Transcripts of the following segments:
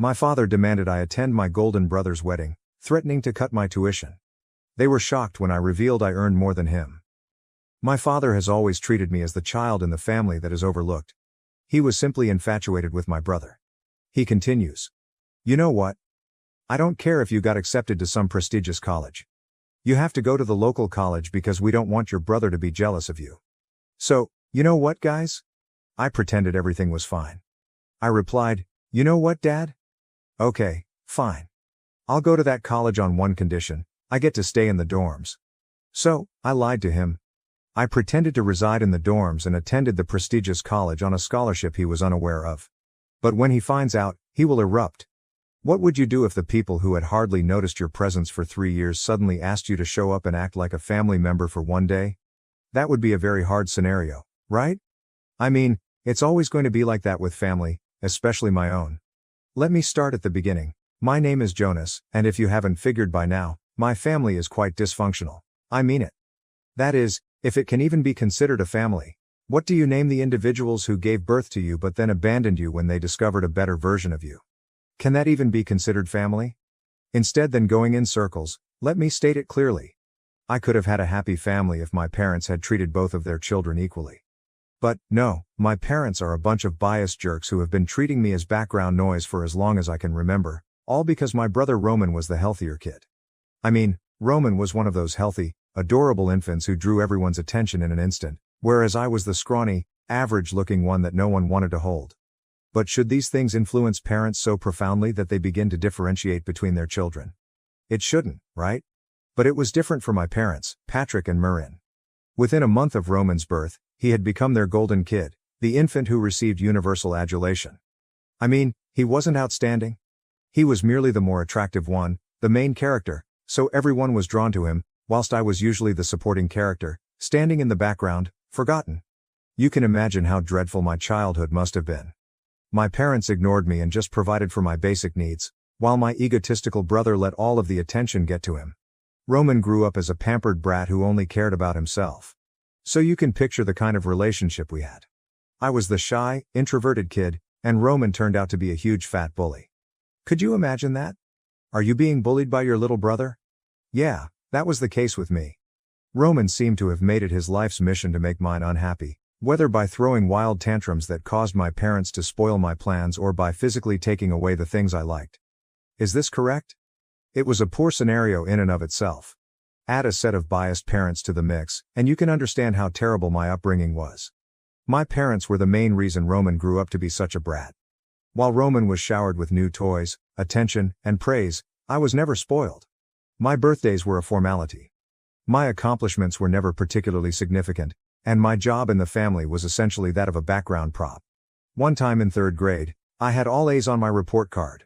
My father demanded I attend my golden brother's wedding, threatening to cut my tuition. They were shocked when I revealed I earned more than him. My father has always treated me as the child in the family that is overlooked. He was simply infatuated with my brother. He continues. You know what? I don't care if you got accepted to some prestigious college. You have to go to the local college because we don't want your brother to be jealous of you. So, you know what, guys? I pretended everything was fine. I replied, you know what, Dad? Okay, fine. I'll go to that college on one condition, I get to stay in the dorms. So, I lied to him. I pretended to reside in the dorms and attended the prestigious college on a scholarship he was unaware of. But when he finds out, he will erupt. What would you do if the people who had hardly noticed your presence for 3 years suddenly asked you to show up and act like a family member for one day? That would be a very hard scenario, right? I mean, it's always going to be like that with family, especially my own. Let me start at the beginning. My name is Jonas, and if you haven't figured by now, my family is quite dysfunctional. I mean it. That is, if it can even be considered a family. What do you name the individuals who gave birth to you but then abandoned you when they discovered a better version of you? Can that even be considered family? Instead than going in circles, let me state it clearly. I could have had a happy family if my parents had treated both of their children equally. But, no, my parents are a bunch of biased jerks who have been treating me as background noise for as long as I can remember, all because my brother Roman was the healthier kid. I mean, Roman was one of those healthy, adorable infants who drew everyone's attention in an instant, whereas I was the scrawny, average-looking one that no one wanted to hold. But should these things influence parents so profoundly that they begin to differentiate between their children? It shouldn't, right? But it was different for my parents, Patrick and Marin. Within a month of Roman's birth, he had become their golden kid, the infant who received universal adulation. I mean, he wasn't outstanding. He was merely the more attractive one, the main character, so everyone was drawn to him, whilst I was usually the supporting character, standing in the background, forgotten. You can imagine how dreadful my childhood must have been. My parents ignored me and just provided for my basic needs, while my egotistical brother let all of the attention get to him. Roman grew up as a pampered brat who only cared about himself. So you can picture the kind of relationship we had. I was the shy, introverted kid, and Roman turned out to be a huge fat bully. Could you imagine that? Are you being bullied by your little brother? Yeah, that was the case with me. Roman seemed to have made it his life's mission to make mine unhappy, whether by throwing wild tantrums that caused my parents to spoil my plans or by physically taking away the things I liked. Is this correct? It was a poor scenario in and of itself. Add a set of biased parents to the mix, and you can understand how terrible my upbringing was. My parents were the main reason Roman grew up to be such a brat. While Roman was showered with new toys, attention, and praise, I was never spoiled. My birthdays were a formality. My accomplishments were never particularly significant, and my job in the family was essentially that of a background prop. One time in 3rd grade, I had all A's on my report card.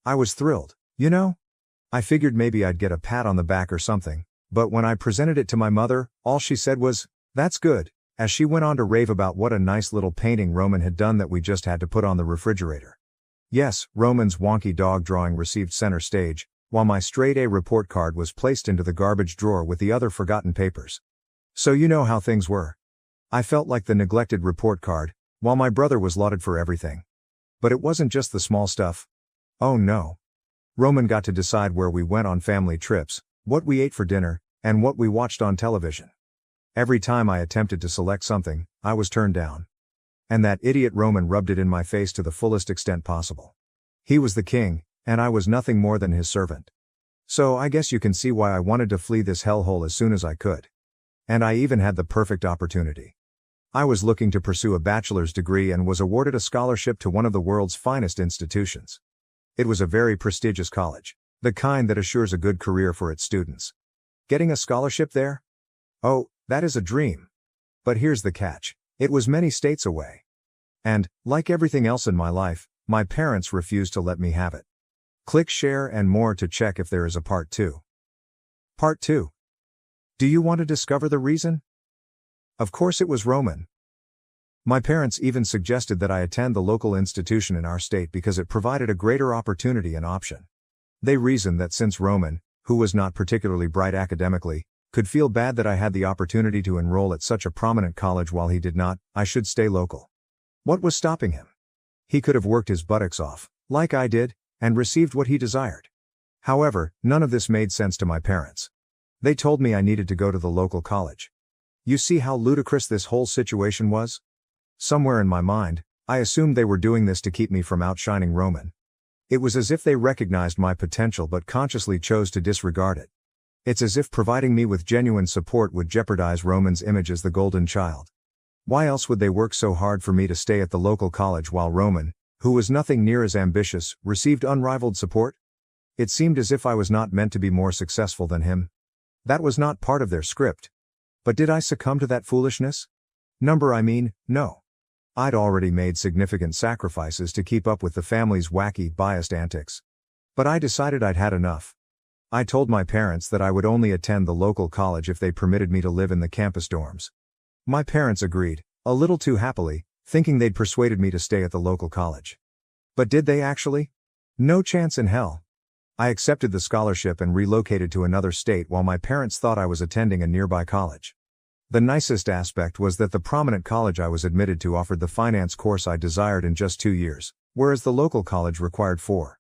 I was thrilled, you know? I figured maybe I'd get a pat on the back or something, but when I presented it to my mother, all she said was, "That's good," as she went on to rave about what a nice little painting Roman had done that we just had to put on the refrigerator. Yes, Roman's wonky dog drawing received center stage, while my straight-A report card was placed into the garbage drawer with the other forgotten papers. So you know how things were. I felt like the neglected report card, while my brother was lauded for everything. But it wasn't just the small stuff. Oh no. Roman got to decide where we went on family trips, what we ate for dinner, and what we watched on television. Every time I attempted to select something, I was turned down. And that idiot Roman rubbed it in my face to the fullest extent possible. He was the king, and I was nothing more than his servant. So I guess you can see why I wanted to flee this hellhole as soon as I could. And I even had the perfect opportunity. I was looking to pursue a bachelor's degree and was awarded a scholarship to one of the world's finest institutions. It was a very prestigious college, the kind that assures a good career for its students. Getting a scholarship there? Oh, that is a dream. But here's the catch. It was many states away. And, like everything else in my life, my parents refused to let me have it. Click share and more to check if there is a part 2. Part 2. Do you want to discover the reason? Of course it was Roman. My parents even suggested that I attend the local institution in our state because it provided a greater opportunity and option. They reasoned that since Roman, who was not particularly bright academically, could feel bad that I had the opportunity to enroll at such a prominent college while he did not, I should stay local. What was stopping him? He could have worked his buttocks off, like I did, and received what he desired. However, none of this made sense to my parents. They told me I needed to go to the local college. You see how ludicrous this whole situation was? Somewhere in my mind, I assumed they were doing this to keep me from outshining Roman. It was as if they recognized my potential but consciously chose to disregard it. It's as if providing me with genuine support would jeopardize Roman's image as the golden child. Why else would they work so hard for me to stay at the local college while Roman, who was nothing near as ambitious, received unrivaled support? It seemed as if I was not meant to be more successful than him. That was not part of their script. But did I succumb to that foolishness? No. I'd already made significant sacrifices to keep up with the family's wacky, biased antics. But I decided I'd had enough. I told my parents that I would only attend the local college if they permitted me to live in the campus dorms. My parents agreed, a little too happily, thinking they'd persuaded me to stay at the local college. But did they actually? No chance in hell. I accepted the scholarship and relocated to another state while my parents thought I was attending a nearby college. The nicest aspect was that the prominent college I was admitted to offered the finance course I desired in just 2 years, whereas the local college required 4.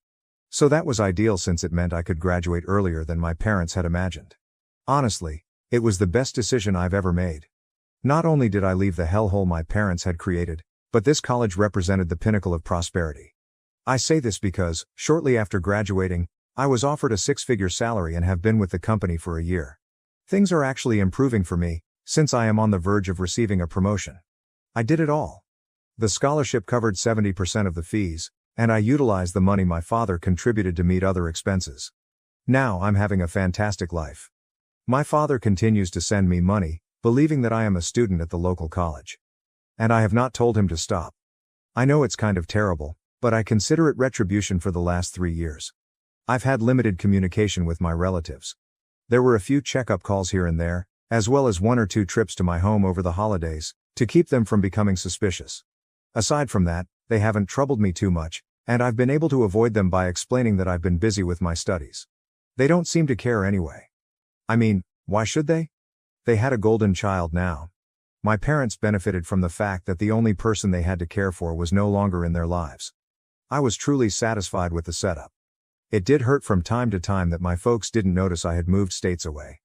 So that was ideal since it meant I could graduate earlier than my parents had imagined. Honestly, it was the best decision I've ever made. Not only did I leave the hellhole my parents had created, but this college represented the pinnacle of prosperity. I say this because, shortly after graduating, I was offered a 6-figure salary and have been with the company for a year. Things are actually improving for me, since I am on the verge of receiving a promotion. I did it all. The scholarship covered 70% of the fees, and I utilized the money my father contributed to meet other expenses. Now I'm having a fantastic life. My father continues to send me money, believing that I am a student at the local college. And I have not told him to stop. I know it's kind of terrible, but I consider it retribution for the last 3 years. I've had limited communication with my relatives. There were a few checkup calls here and there, as well as 1 or 2 trips to my home over the holidays, to keep them from becoming suspicious. Aside from that, they haven't troubled me too much, and I've been able to avoid them by explaining that I've been busy with my studies. They don't seem to care anyway. I mean, why should they? They had a golden child now. My parents benefited from the fact that the only person they had to care for was no longer in their lives. I was truly satisfied with the setup. It did hurt from time to time that my folks didn't notice I had moved states away.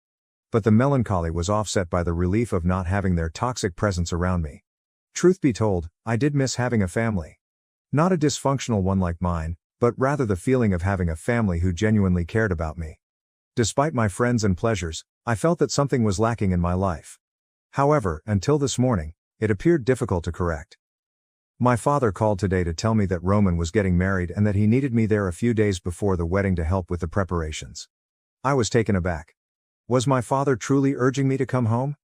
But the melancholy was offset by the relief of not having their toxic presence around me. Truth be told, I did miss having a family. Not a dysfunctional one like mine, but rather the feeling of having a family who genuinely cared about me. Despite my friends and pleasures, I felt that something was lacking in my life. However, until this morning, it appeared difficult to correct. My father called today to tell me that Roman was getting married and that he needed me there a few days before the wedding to help with the preparations. I was taken aback. Was my father truly urging me to come home?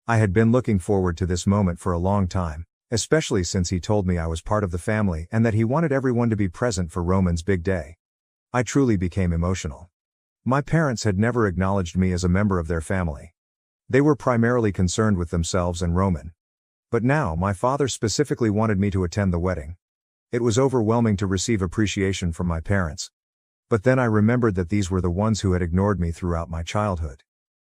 I had been looking forward to this moment for a long time, especially since he told me I was part of the family and that he wanted everyone to be present for Roman's big day. I truly became emotional. My parents had never acknowledged me as a member of their family. They were primarily concerned with themselves and Roman. But now my father specifically wanted me to attend the wedding. It was overwhelming to receive appreciation from my parents. But then I remembered that these were the ones who had ignored me throughout my childhood.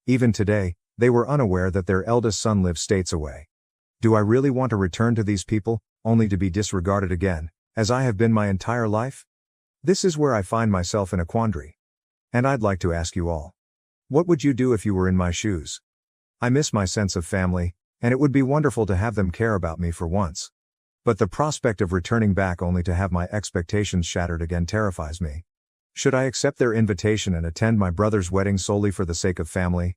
Even today, they were unaware that their eldest son lives states away. Do I really want to return to these people, only to be disregarded again, as I have been my entire life? This is where I find myself in a quandary. And I'd like to ask you all. What would you do if you were in my shoes? I miss my sense of family, and it would be wonderful to have them care about me for once. But the prospect of returning back only to have my expectations shattered again terrifies me. Should I accept their invitation and attend my brother's wedding solely for the sake of family?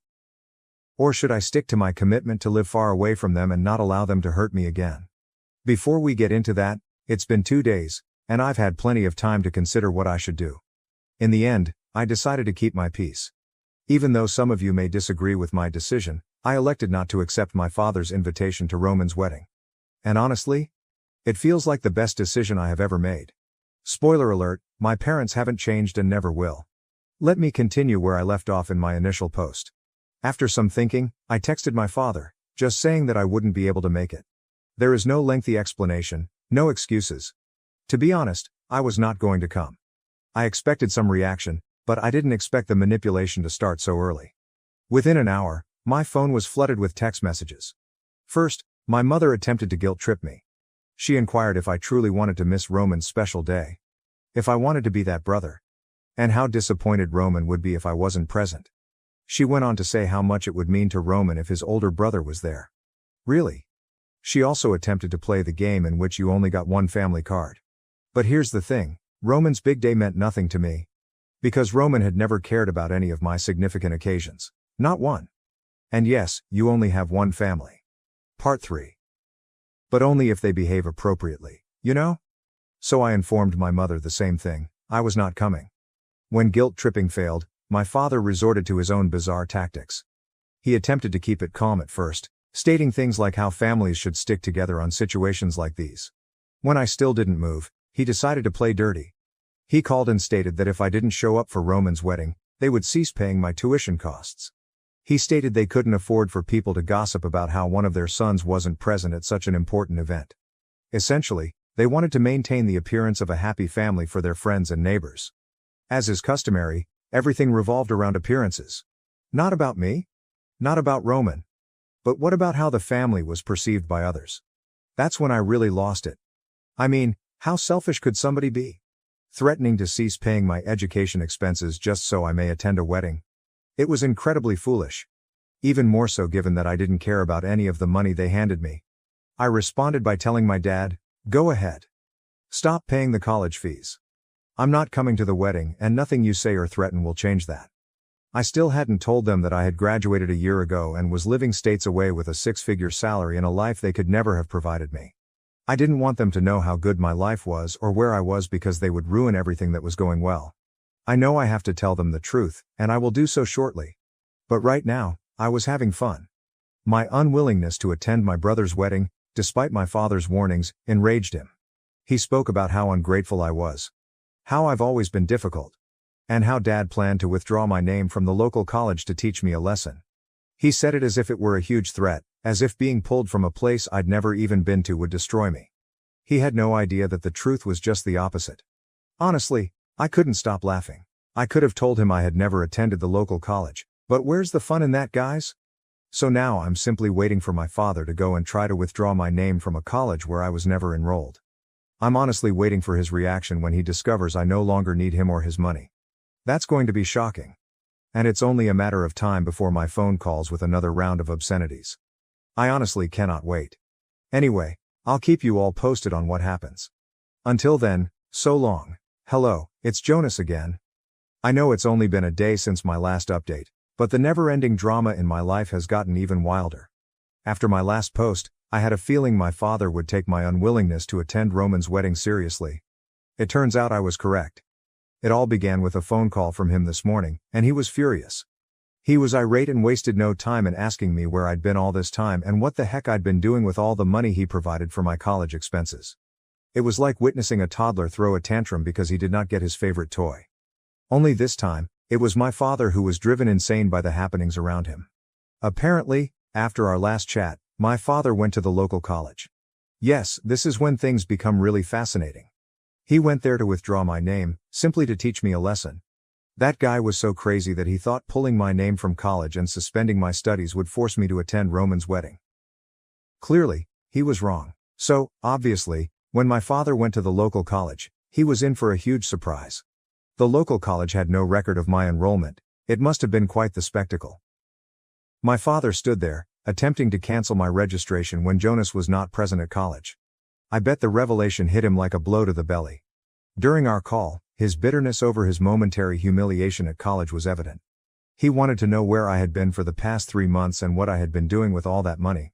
Or should I stick to my commitment to live far away from them and not allow them to hurt me again? Before we get into that, it's been 2 days, and I've had plenty of time to consider what I should do. In the end, I decided to keep my peace. Even though some of you may disagree with my decision, I elected not to accept my father's invitation to Roman's wedding. And honestly, it feels like the best decision I have ever made. Spoiler alert, my parents haven't changed and never will. Let me continue where I left off in my initial post. After some thinking, I texted my father, just saying that I wouldn't be able to make it. There is no lengthy explanation, no excuses. To be honest, I was not going to come. I expected some reaction, but I didn't expect the manipulation to start so early. Within an hour, my phone was flooded with text messages. First, my mother attempted to guilt trip me. She inquired if I truly wanted to miss Roman's special day. If I wanted to be that brother. And how disappointed Roman would be if I wasn't present. She went on to say how much it would mean to Roman if his older brother was there. Really? She also attempted to play the game in which you only got one family card. But here's the thing, Roman's big day meant nothing to me. Because Roman had never cared about any of my significant occasions. Not one. And yes, you only have one family. Part 3. But only if they behave appropriately, you know? So I informed my mother the same thing, I was not coming. When guilt tripping failed, my father resorted to his own bizarre tactics. He attempted to keep it calm at first, stating things like how families should stick together on situations like these. When I still didn't move, he decided to play dirty. He called and stated that if I didn't show up for Roman's wedding, they would cease paying my tuition costs. He stated they couldn't afford for people to gossip about how one of their sons wasn't present at such an important event. Essentially, they wanted to maintain the appearance of a happy family for their friends and neighbors. As is customary, everything revolved around appearances. Not about me. Not about Roman. But what about how the family was perceived by others? That's when I really lost it. I mean, how selfish could somebody be? Threatening to cease paying my education expenses just so I may attend a wedding. It was incredibly foolish. Even more so given that I didn't care about any of the money they handed me. I responded by telling my dad, "Go ahead. Stop paying the college fees. I'm not coming to the wedding and nothing you say or threaten will change that." I still hadn't told them that I had graduated a year ago and was living states away with a 6-figure salary and a life they could never have provided me. I didn't want them to know how good my life was or where I was because they would ruin everything that was going well. I know I have to tell them the truth, and I will do so shortly. But right now, I was having fun. My unwillingness to attend my brother's wedding, despite my father's warnings, enraged him. He spoke about how ungrateful I was. How I've always been difficult. And how Dad planned to withdraw my name from the local college to teach me a lesson. He said it as if it were a huge threat, as if being pulled from a place I'd never even been to would destroy me. He had no idea that the truth was just the opposite. Honestly, I couldn't stop laughing. I could have told him I had never attended the local college, but where's the fun in that, guys? So now I'm simply waiting for my father to go and try to withdraw my name from a college where I was never enrolled. I'm honestly waiting for his reaction when he discovers I no longer need him or his money. That's going to be shocking. And it's only a matter of time before my phone calls with another round of obscenities. I honestly cannot wait. Anyway, I'll keep you all posted on what happens. Until then, so long. Hello, it's Jonas again. I know it's only been a day since my last update, but the never-ending drama in my life has gotten even wilder. After my last post, I had a feeling my father would take my unwillingness to attend Roman's wedding seriously. It turns out I was correct. It all began with a phone call from him this morning, and he was furious. He was irate and wasted no time in asking me where I'd been all this time and what the heck I'd been doing with all the money he provided for my college expenses. It was like witnessing a toddler throw a tantrum because he did not get his favorite toy. Only this time, it was my father who was driven insane by the happenings around him. Apparently, after our last chat, my father went to the local college. Yes, this is when things become really fascinating. He went there to withdraw my name, simply to teach me a lesson. That guy was so crazy that he thought pulling my name from college and suspending my studies would force me to attend Roman's wedding. Clearly, he was wrong. So, obviously, when my father went to the local college, he was in for a huge surprise. The local college had no record of my enrollment. It must have been quite the spectacle. My father stood there, attempting to cancel my registration when Jonas was not present at college. I bet the revelation hit him like a blow to the belly. During our call, his bitterness over his momentary humiliation at college was evident. He wanted to know where I had been for the past 3 months and what I had been doing with all that money.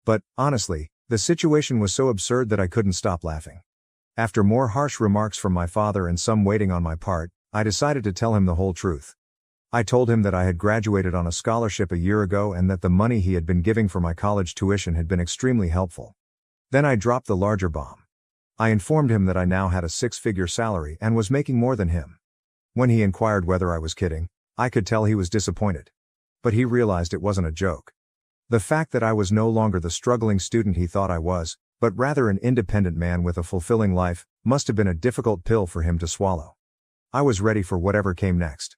But, honestly, the situation was so absurd that I couldn't stop laughing. After more harsh remarks from my father and some waiting on my part, I decided to tell him the whole truth. I told him that I had graduated on a scholarship a year ago and that the money he had been giving for my college tuition had been extremely helpful. Then I dropped the larger bomb. I informed him that I now had a 6-figure salary and was making more than him. When he inquired whether I was kidding, I could tell he was disappointed. But he realized it wasn't a joke. The fact that I was no longer the struggling student he thought I was, but rather an independent man with a fulfilling life, must have been a difficult pill for him to swallow. I was ready for whatever came next.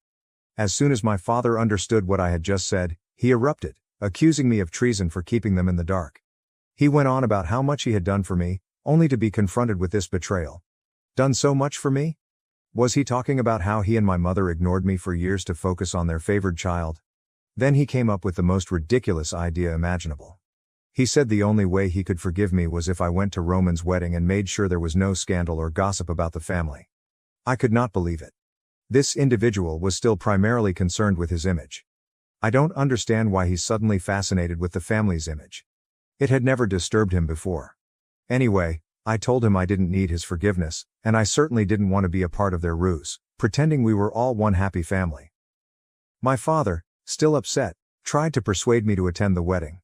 As soon as my father understood what I had just said, he erupted, accusing me of treason for keeping them in the dark. He went on about how much he had done for me, only to be confronted with this betrayal. Done so much for me? Was he talking about how he and my mother ignored me for years to focus on their favored child? Then he came up with the most ridiculous idea imaginable. He said the only way he could forgive me was if I went to Roman's wedding and made sure there was no scandal or gossip about the family. I could not believe it. This individual was still primarily concerned with his image. I don't understand why he's suddenly fascinated with the family's image. It had never disturbed him before. Anyway, I told him I didn't need his forgiveness, and I certainly didn't want to be a part of their ruse, pretending we were all one happy family. My father, still upset, tried to persuade me to attend the wedding.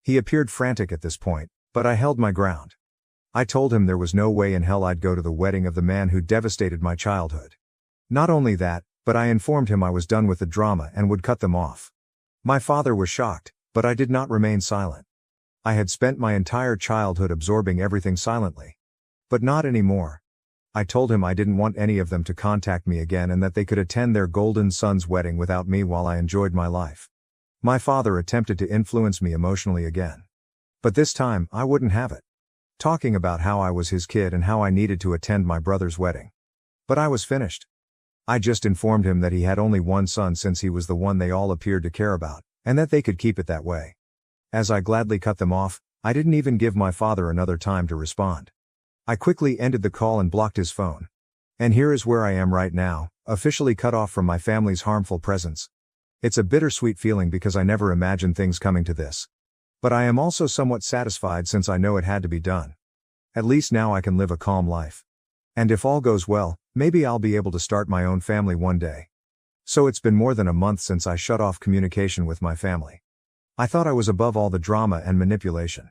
He appeared frantic at this point, but I held my ground. I told him there was no way in hell I'd go to the wedding of the man who devastated my childhood. Not only that, but I informed him I was done with the drama and would cut them off. My father was shocked, but I did not remain silent. I had spent my entire childhood absorbing everything silently. But not anymore. I told him I didn't want any of them to contact me again and that they could attend their golden son's wedding without me while I enjoyed my life. My father attempted to influence me emotionally again. But this time, I wouldn't have it. Talking about how I was his kid and how I needed to attend my brother's wedding. But I was finished. I just informed him that he had only one son since he was the one they all appeared to care about, and that they could keep it that way. As I gladly cut them off, I didn't even give my father another time to respond. I quickly ended the call and blocked his phone. And here is where I am right now, officially cut off from my family's harmful presence. It's a bittersweet feeling because I never imagined things coming to this. But I am also somewhat satisfied since I know it had to be done. At least now I can live a calm life. And if all goes well, maybe I'll be able to start my own family one day. So it's been more than a month since I shut off communication with my family. I thought I was above all the drama and manipulation.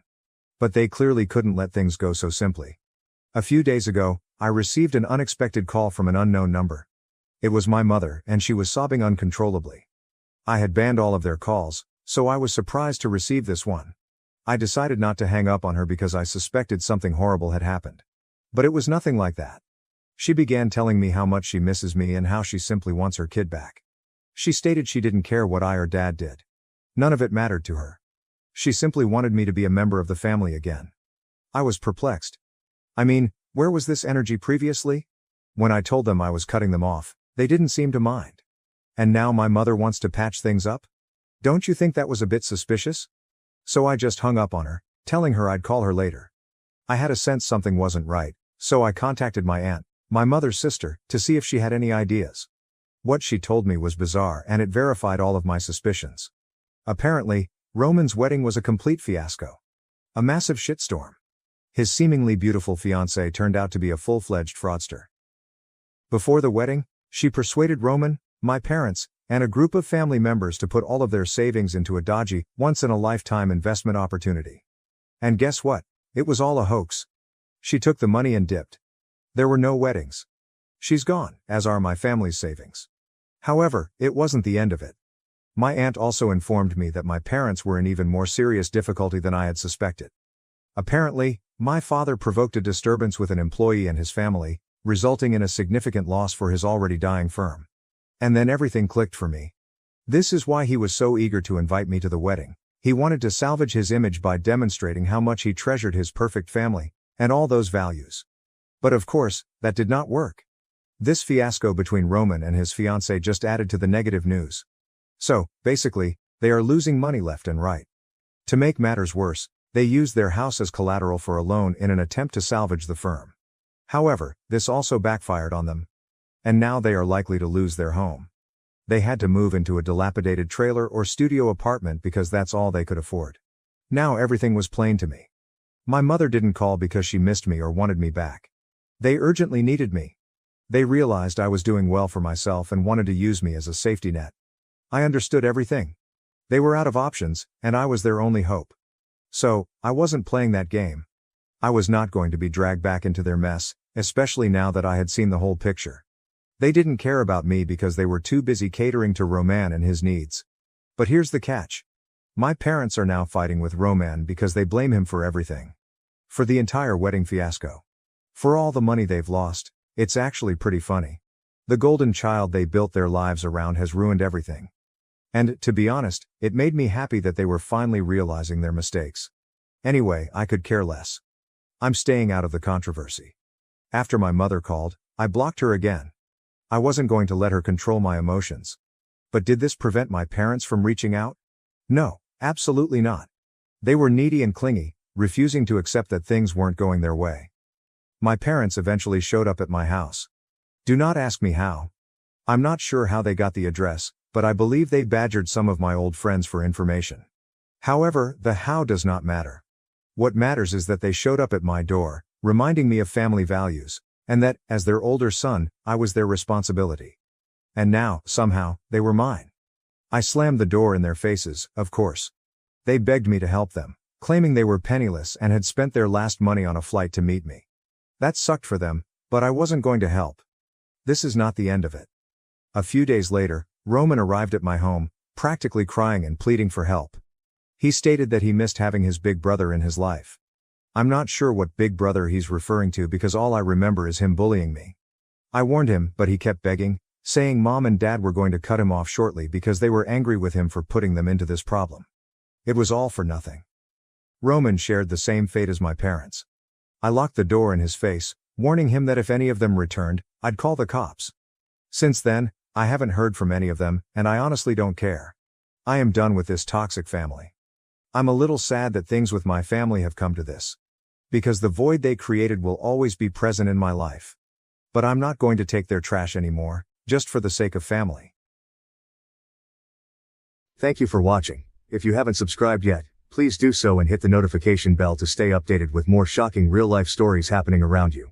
But they clearly couldn't let things go so simply. A few days ago, I received an unexpected call from an unknown number. It was my mother, and she was sobbing uncontrollably. I had banned all of their calls, so I was surprised to receive this one. I decided not to hang up on her because I suspected something horrible had happened. But it was nothing like that. She began telling me how much she misses me and how she simply wants her kid back. She stated she didn't care what I or Dad did. None of it mattered to her. She simply wanted me to be a member of the family again. I was perplexed. I mean, where was this energy previously? When I told them I was cutting them off, they didn't seem to mind. And now my mother wants to patch things up? Don't you think that was a bit suspicious? So I just hung up on her, telling her I'd call her later. I had a sense something wasn't right, so I contacted my aunt, my mother's sister, to see if she had any ideas. What she told me was bizarre and it verified all of my suspicions. Apparently, Roman's wedding was a complete fiasco. A massive shitstorm. His seemingly beautiful fiancée turned out to be a full-fledged fraudster. Before the wedding, she persuaded Roman, my parents, and a group of family members to put all of their savings into a dodgy, once-in-a-lifetime investment opportunity. And guess what? It was all a hoax. She took the money and dipped. There were no weddings. She's gone, as are my family's savings. However, it wasn't the end of it. My aunt also informed me that my parents were in even more serious difficulty than I had suspected. Apparently, my father provoked a disturbance with an employee and his family, resulting in a significant loss for his already dying firm. And then everything clicked for me. This is why he was so eager to invite me to the wedding. He wanted to salvage his image by demonstrating how much he treasured his perfect family, and all those values. But of course, that did not work. This fiasco between Roman and his fiancée just added to the negative news. So, basically, they are losing money left and right. To make matters worse, they used their house as collateral for a loan in an attempt to salvage the firm. However, this also backfired on them. And now they are likely to lose their home. They had to move into a dilapidated trailer or studio apartment because that's all they could afford. Now everything was plain to me. My mother didn't call because she missed me or wanted me back. They urgently needed me. They realized I was doing well for myself and wanted to use me as a safety net. I understood everything. They were out of options, and I was their only hope. So, I wasn't playing that game. I was not going to be dragged back into their mess, especially now that I had seen the whole picture. They didn't care about me because they were too busy catering to Roman and his needs. But here's the catch. My parents are now fighting with Roman because they blame him for everything. For the entire wedding fiasco. For all the money they've lost. It's actually pretty funny. The golden child they built their lives around has ruined everything. And, to be honest, it made me happy that they were finally realizing their mistakes. Anyway, I could care less. I'm staying out of the controversy. After my mother called, I blocked her again. I wasn't going to let her control my emotions. But did this prevent my parents from reaching out? No, absolutely not. They were needy and clingy, refusing to accept that things weren't going their way. My parents eventually showed up at my house. Do not ask me how. I'm not sure how they got the address, but I believe they badgered some of my old friends for information. However, the how does not matter. What matters is that they showed up at my door, reminding me of family values, and that, as their older son, I was their responsibility. And now, somehow, they were mine. I slammed the door in their faces, of course. They begged me to help them, claiming they were penniless and had spent their last money on a flight to meet me. That sucked for them, but I wasn't going to help. This is not the end of it. A few days later, Roman arrived at my home, practically crying and pleading for help. He stated that he missed having his big brother in his life. I'm not sure what big brother he's referring to because all I remember is him bullying me. I warned him, but he kept begging, saying mom and dad were going to cut him off shortly because they were angry with him for putting them into this problem. It was all for nothing. Roman shared the same fate as my parents. I locked the door in his face, warning him that if any of them returned, I'd call the cops. Since then, I haven't heard from any of them, and I honestly don't care. I am done with this toxic family. I'm a little sad that things with my family have come to this. Because the void they created will always be present in my life. But I'm not going to take their trash anymore, just for the sake of family. Thank you for watching. If you haven't subscribed yet, please do so and hit the notification bell to stay updated with more shocking real-life stories happening around you.